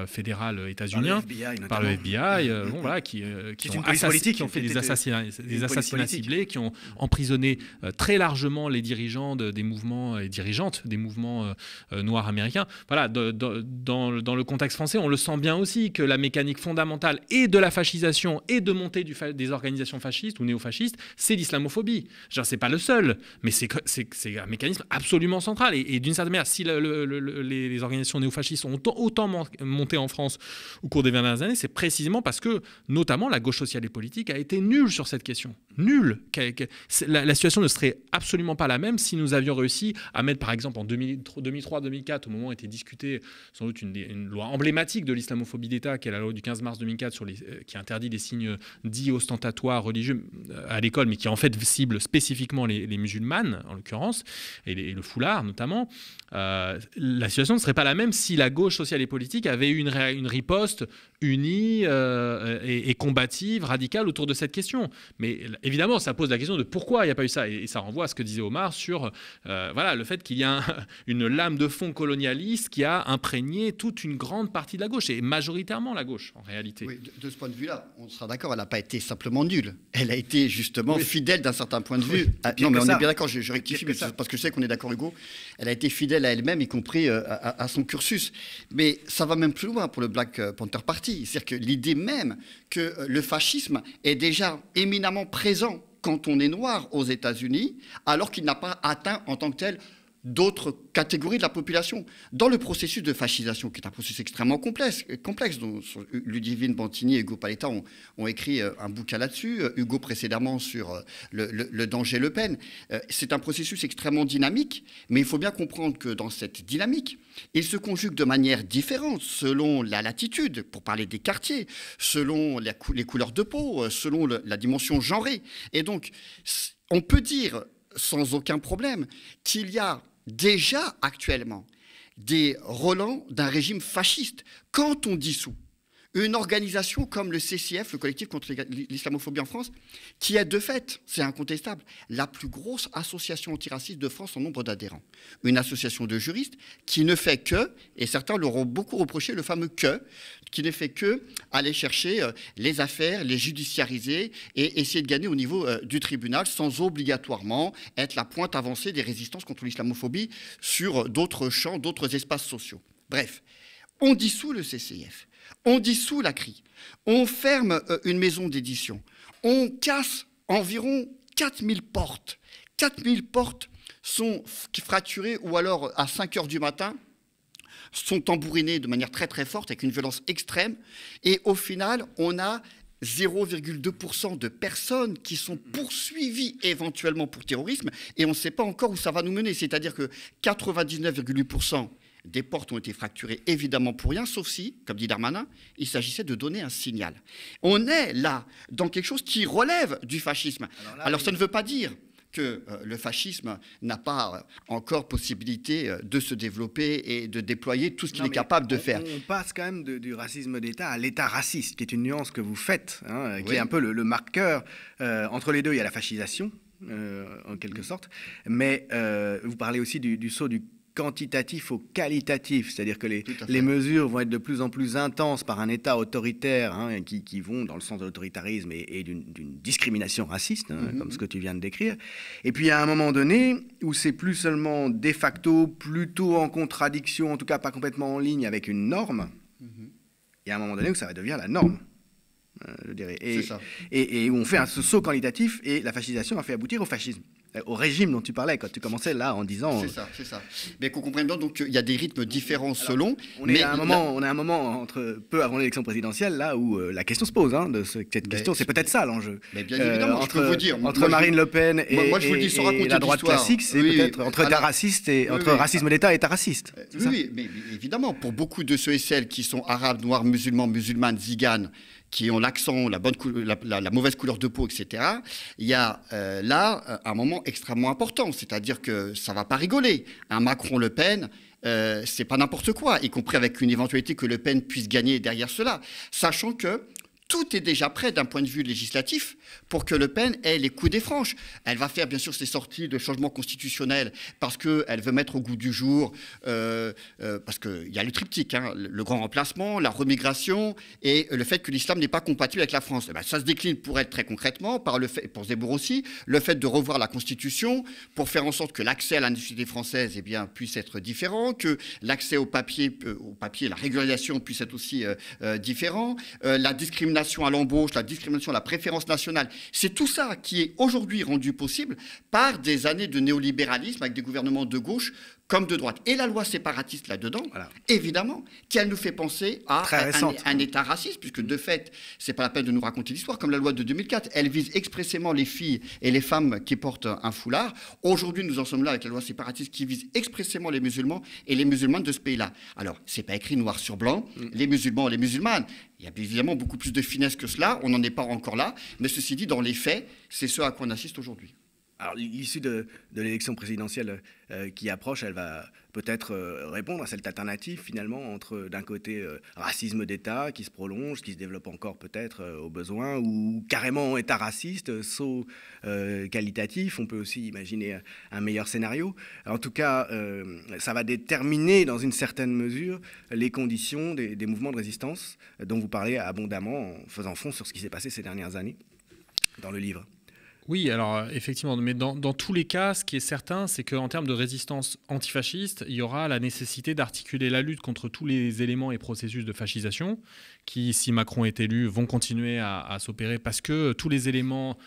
fédéral états-unien, par le FBI, voilà, qui ont fait des assassinats ciblés, qui ont emprisonné très largement les dirigeants des mouvements et dirigeantes des mouvements noirs américains. Voilà, dans le contexte français, on le sent bien aussi que la mécanique fondamentale et de la fascisation et de montée des organisations fascistes ou néofascistes, c'est l'islamophobie. C'est pas le seul, mais c'est un mécanisme absolument central. Et d'une certaine manière, si les organisations néofascistes ont autant monté en France au cours des 20 dernières années, c'est précisément parce que, notamment, la gauche sociale et politique a été nulle sur cette question. Nulle. La situation ne serait absolument certainement pas la même si nous avions réussi à mettre, par exemple, en 2003-2004, au moment où était discutée sans doute une loi emblématique de l'islamophobie d'État, qui est la loi du 15 mars 2004, qui interdit des signes dits ostentatoires religieux à l'école, mais qui en fait cible spécifiquement les musulmanes, en l'occurrence, et le foulard notamment. La situation ne serait pas la même si la gauche sociale et politique avait eu une riposte unie et combative, radicale autour de cette question. Mais évidemment, ça pose la question de pourquoi il n'y a pas eu ça. Et ça renvoie à ce que disait Omar sur voilà, le fait qu'il y a une lame de fond colonialiste qui a imprégné toute une grande partie de la gauche, et majoritairement la gauche, en réalité. Oui, de ce point de vue-là, on sera d'accord, elle n'a pas été simplement nulle. Elle a été justement fidèle d'un certain point de vue. Non, mais on est bien d'accord, je rectifie, parce que je sais qu'on est d'accord, Hugo. Elle a été fidèle à elle-même, y compris à son cursus. Mais ça va même plus loin pour le Black Panther Party. C'est-à-dire que l'idée même que le fascisme est déjà éminemment présent quand on est noir aux États-Unis, alors qu'il n'a pas atteint en tant que tel d'autres catégories de la population. Dans le processus de fascisation, qui est un processus extrêmement complexe dont Ludivine Bantini et Hugo Paletta ont écrit un bouquin là-dessus, Hugo précédemment sur le danger Le Pen. C'est un processus extrêmement dynamique, mais il faut bien comprendre que dans cette dynamique, il se conjugue de manière différente selon la latitude, pour parler des quartiers, selon les couleurs de peau, selon la dimension genrée. Et donc, on peut dire sans aucun problème qu'il y a déjà actuellement des relents d'un régime fasciste. Quand on dissout une organisation comme le CCF, le collectif contre l'islamophobie en France, qui est de fait, c'est incontestable, la plus grosse association antiraciste de France en nombre d'adhérents. Une association de juristes qui ne fait que, et certains leur ont beaucoup reproché le fameux que, qui ne fait que aller chercher les affaires, les judiciariser et essayer de gagner au niveau du tribunal sans obligatoirement être la pointe avancée des résistances contre l'islamophobie sur d'autres champs, d'autres espaces sociaux. Bref, on dissout le CCIF. On dissout la CRI, on ferme une maison d'édition, on casse environ 4000 portes. 4000 portes sont fracturées ou alors à 5 heures du matin, sont tambourinées de manière très très forte avec une violence extrême. Et au final, on a 0,2% de personnes qui sont poursuivies éventuellement pour terrorisme et on ne sait pas encore où ça va nous mener. C'est-à-dire que 99,8% des portes ont été fracturées, évidemment pour rien, sauf si, comme dit Darmanin, il s'agissait de donner un signal. On est là dans quelque chose qui relève du fascisme. Alors ça ne veut pas dire que le fascisme n'a pas encore possibilité de se développer et de déployer tout ce qu'il est capable de faire. On passe quand même du racisme d'État à l'État raciste, qui est une nuance que vous faites, hein, qui est un peu le marqueur. Entre les deux, il y a la fascisation, en quelque sorte. Mais vous parlez aussi du saut du quantitatif au qualitatif, c'est-à-dire que les mesures vont être de plus en plus intenses par un État autoritaire, hein, qui vont dans le sens de l'autoritarisme et d'une discrimination raciste, hein, comme ce que tu viens de décrire. Et puis, à un moment donné, où c'est plus seulement de facto, plutôt en contradiction, en tout cas pas complètement en ligne avec une norme, il y a un moment donné où ça va devenir la norme. Je dirais. Et où on fait ce saut qualitatif, et la fascisation a fait aboutir au fascisme. Au régime dont tu parlais quand tu commençais là en disant... C'est ça. Mais qu'on comprenne bien, donc il y a des rythmes différents selon... On est à un moment peu avant l'élection présidentielle, là où la question se pose, hein, de cette question. C'est peut-être ça l'enjeu. Mais bien évidemment, je peux vous dire... Entre Marine Le Pen et la droite classique, c'est peut-être entre État raciste et entre racisme d'État et État raciste. Oui, mais évidemment, pour beaucoup de ceux et celles qui sont arabes, noirs, musulmans, musulmanes, ziganes, qui ont l'accent, la mauvaise couleur de peau, etc., il y a là un moment extrêmement important. C'est-à-dire que ça ne va pas rigoler. Un Macron-Le Pen, c'est pas n'importe quoi, y compris avec une éventualité que Le Pen puisse gagner derrière cela, sachant que tout est déjà prêt d'un point de vue législatif pour que Le Pen ait les coups des franches. Elle va faire bien sûr ses sorties de changement constitutionnel parce qu'elle veut mettre au goût du jour, parce qu'il y a le triptyque, hein, le grand remplacement, la remigration et le fait que l'islam n'est pas compatible avec la France. Et bien, ça se décline pour elle très concrètement, par le fait, pour Zemmour aussi, le fait de revoir la Constitution pour faire en sorte que l'accès à la nationalité française puisse être différent, que l'accès au papier, la régularisation puisse être aussi différent, la discrimination à l'embauche, la discrimination à la préférence nationale. C'est tout ça qui est aujourd'hui rendu possible par des années de néolibéralisme avec des gouvernements de gauche comme de droite. Et la loi séparatiste là-dedans, voilà, évidemment, qu'elle nous fait penser à un État raciste, puisque de fait, c'est pas la peine de nous raconter l'histoire, comme la loi de 2004, elle vise expressément les filles et les femmes qui portent un foulard. Aujourd'hui, nous en sommes là avec la loi séparatiste qui vise expressément les musulmans et les musulmanes de ce pays-là. Alors, c'est pas écrit noir sur blanc, les musulmans et les musulmanes. Il y a évidemment beaucoup plus de finesse que cela, on n'en est pas encore là, mais ceci dit, dans les faits, c'est ce à quoi on assiste aujourd'hui. Alors, l'issue de l'élection présidentielle qui approche, elle va peut-être répondre à cette alternative, finalement, entre, d'un côté, racisme d'État qui se prolonge, qui se développe encore peut-être au besoin, ou carrément État raciste, saut qualitatif. On peut aussi imaginer un meilleur scénario. En tout cas, ça va déterminer, dans une certaine mesure, les conditions des mouvements de résistance dont vous parlez abondamment en faisant fond sur ce qui s'est passé ces dernières années dans le livre. Oui, alors effectivement, mais dans tous les cas, ce qui est certain, c'est qu'en termes de résistance antifasciste, il y aura la nécessité d'articuler la lutte contre tous les éléments et processus de fascisation qui, si Macron est élu, vont continuer à s'opérer parce que tous les éléments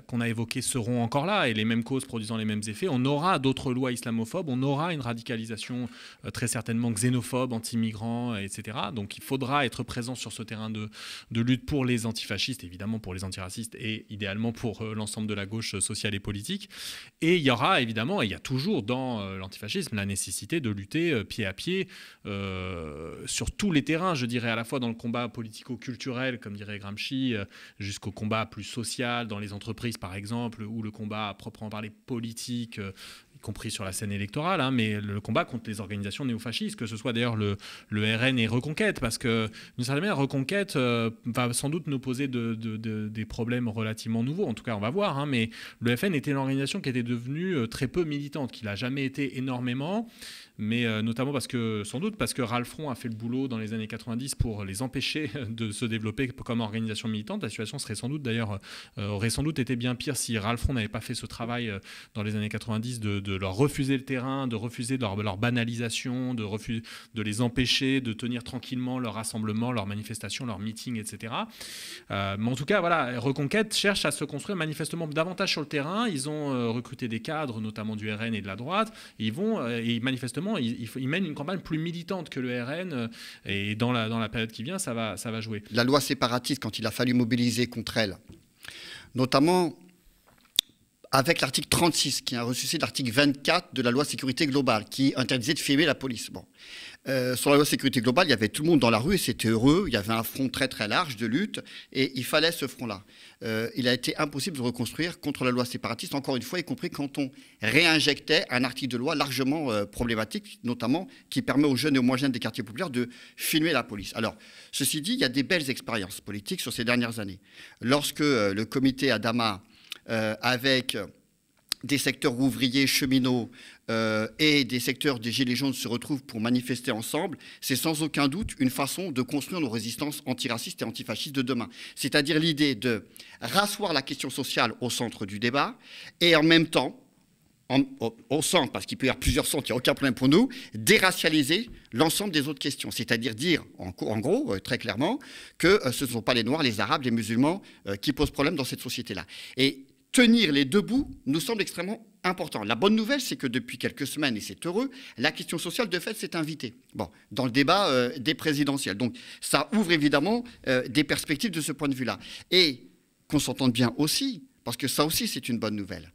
qu'on a évoqués seront encore là et les mêmes causes produisant les mêmes effets. On aura d'autres lois islamophobes, on aura une radicalisation très certainement xénophobe, anti-migrants, etc. Donc il faudra être présent sur ce terrain de lutte pour les antifascistes, évidemment pour les antiracistes et idéalement pour l'ensemble de la gauche sociale et politique. Et il y aura évidemment, et il y a toujours dans l'antifascisme, la nécessité de lutter pied à pied sur tous les terrains, je dirais à la fois dans le combat politico-culturel, comme dirait Gramsci, jusqu'au combat plus social dans les entreprises par exemple, ou le combat à proprement parler politique, y compris sur la scène électorale, hein, mais le combat contre les organisations néofascistes, que ce soit d'ailleurs le RN et Reconquête, parce que d'une certaine manière, Reconquête va sans doute nous poser des problèmes relativement nouveaux, en tout cas on va voir, hein, mais le FN était une organisation qui était devenue très peu militante, qui n'a jamais été énormément, mais notamment sans doute parce que Ralph Fron a fait le boulot dans les années 90 pour les empêcher de se développer comme organisation militante. La situation aurait sans doute été bien pire si Ralph Fron n'avait pas fait ce travail dans les années 90 de leur refuser le terrain, de refuser leur banalisation, de les empêcher de tenir tranquillement leurs rassemblements, leurs manifestations, leurs meetings, etc. Mais en tout cas, voilà, Reconquête cherche à se construire manifestement davantage sur le terrain. Ils ont recruté des cadres, notamment du RN et de la droite. Et manifestement, ils mènent une campagne plus militante que le RN. Et dans la période qui vient, ça va jouer. La loi séparatiste, quand il a fallu mobiliser contre elle, notamment avec l'article 36, qui a ressuscité l'article 24 de la loi sécurité globale, qui interdisait de filmer la police. Bon. Sur la loi sécurité globale, il y avait tout le monde dans la rue et c'était heureux. Il y avait un front très très large de lutte et il fallait ce front-là. Il a été impossible de reconstruire contre la loi séparatiste, encore une fois, y compris quand on réinjectait un article de loi largement problématique, notamment qui permet aux jeunes et aux moins jeunes des quartiers populaires de filmer la police. Alors, ceci dit, il y a des belles expériences politiques sur ces dernières années. Lorsque le comité Adama avec des secteurs ouvriers, cheminots et des secteurs des Gilets jaunes se retrouvent pour manifester ensemble, c'est sans aucun doute une façon de construire nos résistances antiracistes et antifascistes de demain. C'est-à-dire l'idée de rasseoir la question sociale au centre du débat et en même temps, au centre, parce qu'il peut y avoir plusieurs centres, il n'y a aucun problème pour nous, déracialiser l'ensemble des autres questions. C'est-à-dire dire, en gros, très clairement, que ce ne sont pas les Noirs, les Arabes, les musulmans qui posent problème dans cette société-là. Et tenir les deux bouts nous semble extrêmement important. La bonne nouvelle, c'est que depuis quelques semaines, et c'est heureux, la question sociale, de fait, s'est invitée dans le débat des présidentielles. Donc, ça ouvre évidemment des perspectives de ce point de vue-là. Et qu'on s'entende bien aussi, parce que ça aussi, c'est une bonne nouvelle.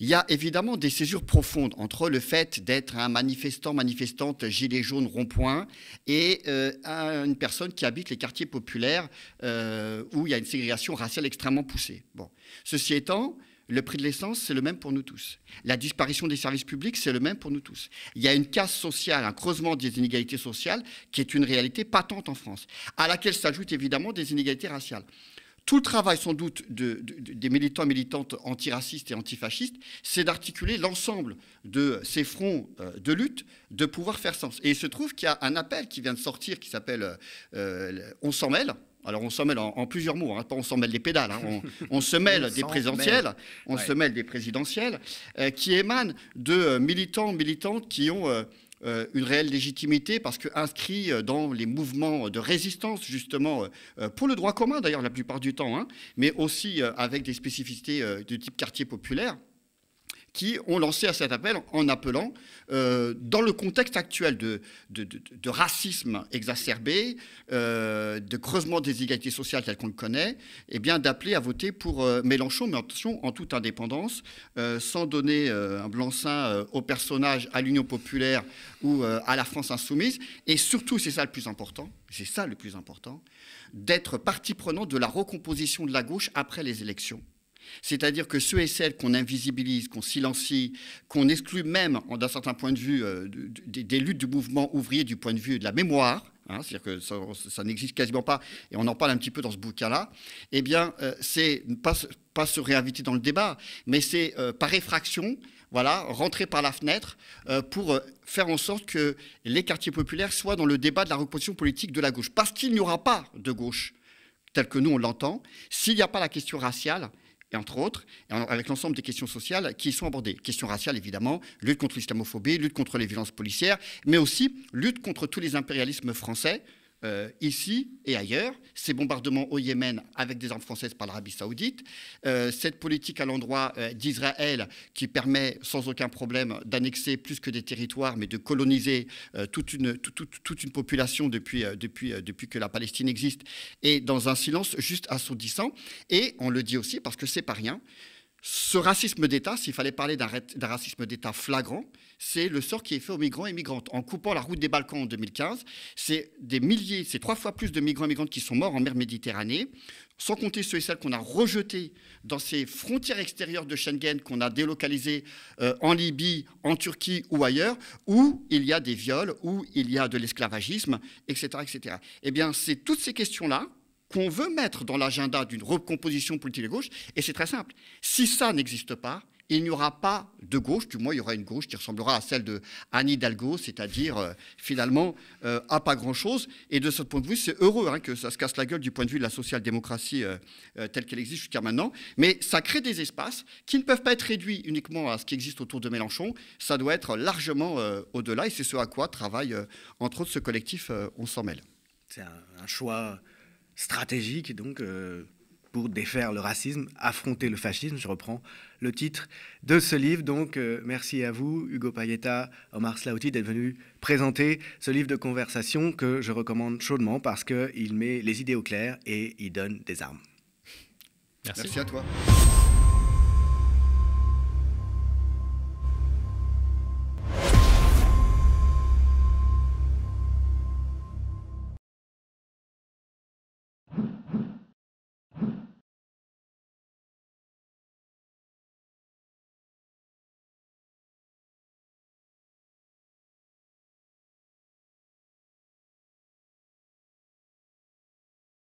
Il y a évidemment des césures profondes entre le fait d'être un manifestante, gilet jaune, rond-point, et une personne qui habite les quartiers populaires où il y a une ségrégation raciale extrêmement poussée. Bon. Ceci étant, le prix de l'essence, c'est le même pour nous tous. La disparition des services publics, c'est le même pour nous tous. Il y a une casse sociale, un creusement des inégalités sociales qui est une réalité patente en France, à laquelle s'ajoutent évidemment des inégalités raciales. Tout le travail, sans doute, des militants et militantes antiracistes et antifascistes, c'est d'articuler l'ensemble de ces fronts de lutte, de pouvoir faire sens. Et il se trouve qu'il y a un appel qui vient de sortir qui s'appelle « On s'en mêle ». Alors on s'en mêle en plusieurs mots, hein, pas on s'en mêle des pédales, hein, on se mêle des présidentielles, se mêle des présidentielles, qui émanent de militants, militantes qui ont une réelle légitimité parce qu'inscrits dans les mouvements de résistance, justement, pour le droit commun d'ailleurs la plupart du temps, hein, mais aussi avec des spécificités de type quartier populaire, qui ont lancé à cet appel en appelant, dans le contexte actuel de racisme exacerbé, de creusement des inégalités sociales telles qu'on le connaît, eh bien d'appeler à voter pour Mélenchon, mais attention, en toute indépendance, sans donner un blanc-seing au personnage, à l'Union populaire ou à la France insoumise. Et surtout, c'est ça le plus important, d'être partie prenante de la recomposition de la gauche après les élections. C'est-à-dire que ceux et celles qu'on invisibilise, qu'on silencie, qu'on exclut même, d'un certain point de vue, des luttes du mouvement ouvrier du point de vue de la mémoire, c'est-à-dire que ça n'existe quasiment pas, et on en parle un petit peu dans ce bouquin-là, eh bien, c'est pas se réinviter dans le débat, mais c'est par effraction, voilà, rentrer par la fenêtre pour faire en sorte que les quartiers populaires soient dans le débat de la recomposition politique de la gauche. Parce qu'il n'y aura pas de gauche, telle que nous on l'entend, s'il n'y a pas la question raciale, et entre autres, avec l'ensemble des questions sociales qui y sont abordées. Question raciale, évidemment, lutte contre l'islamophobie, lutte contre les violences policières, mais aussi lutte contre tous les impérialismes français, ici et ailleurs, ces bombardements au Yémen avec des armes françaises par l'Arabie Saoudite, cette politique à l'endroit d'Israël qui permet sans aucun problème d'annexer plus que des territoires, mais de coloniser toute une population depuis que la Palestine existe, et dans un silence juste assourdissant. Et on le dit aussi parce que c'est pas rien. Ce racisme d'État, s'il fallait parler d'un racisme d'État flagrant, c'est le sort qui est fait aux migrants et migrantes. En coupant la route des Balkans en 2015, c'est des milliers, c'est 3 fois plus de migrants et migrantes qui sont morts en mer Méditerranée, sans compter ceux et celles qu'on a rejetés dans ces frontières extérieures de Schengen, qu'on a délocalisées en Libye, en Turquie ou ailleurs, où il y a des viols, où il y a de l'esclavagisme, etc., etc. Eh bien, c'est toutes ces questions-là qu'on veut mettre dans l'agenda d'une recomposition politique de gauche, et c'est très simple. Si ça n'existe pas, il n'y aura pas de gauche, du moins il y aura une gauche qui ressemblera à celle de Anne Hidalgo, c'est-à-dire finalement à pas grand-chose. Et de ce point de vue, c'est heureux que ça se casse la gueule du point de vue de la social-démocratie telle qu'elle existe jusqu'à maintenant. Mais ça crée des espaces qui ne peuvent pas être réduits uniquement à ce qui existe autour de Mélenchon. Ça doit être largement au-delà, et c'est ce à quoi travaille entre autres ce collectif On s'en mêle. C'est un choix stratégique, donc, pour défaire le racisme, affronter le fascisme. Je reprends le titre de ce livre. Donc, merci à vous, Hugo Payetta, Omar Slaouti, d'être venus présenter ce livre de conversation que je recommande chaudement parce qu'il met les idées au clair et il donne des armes. Merci à toi.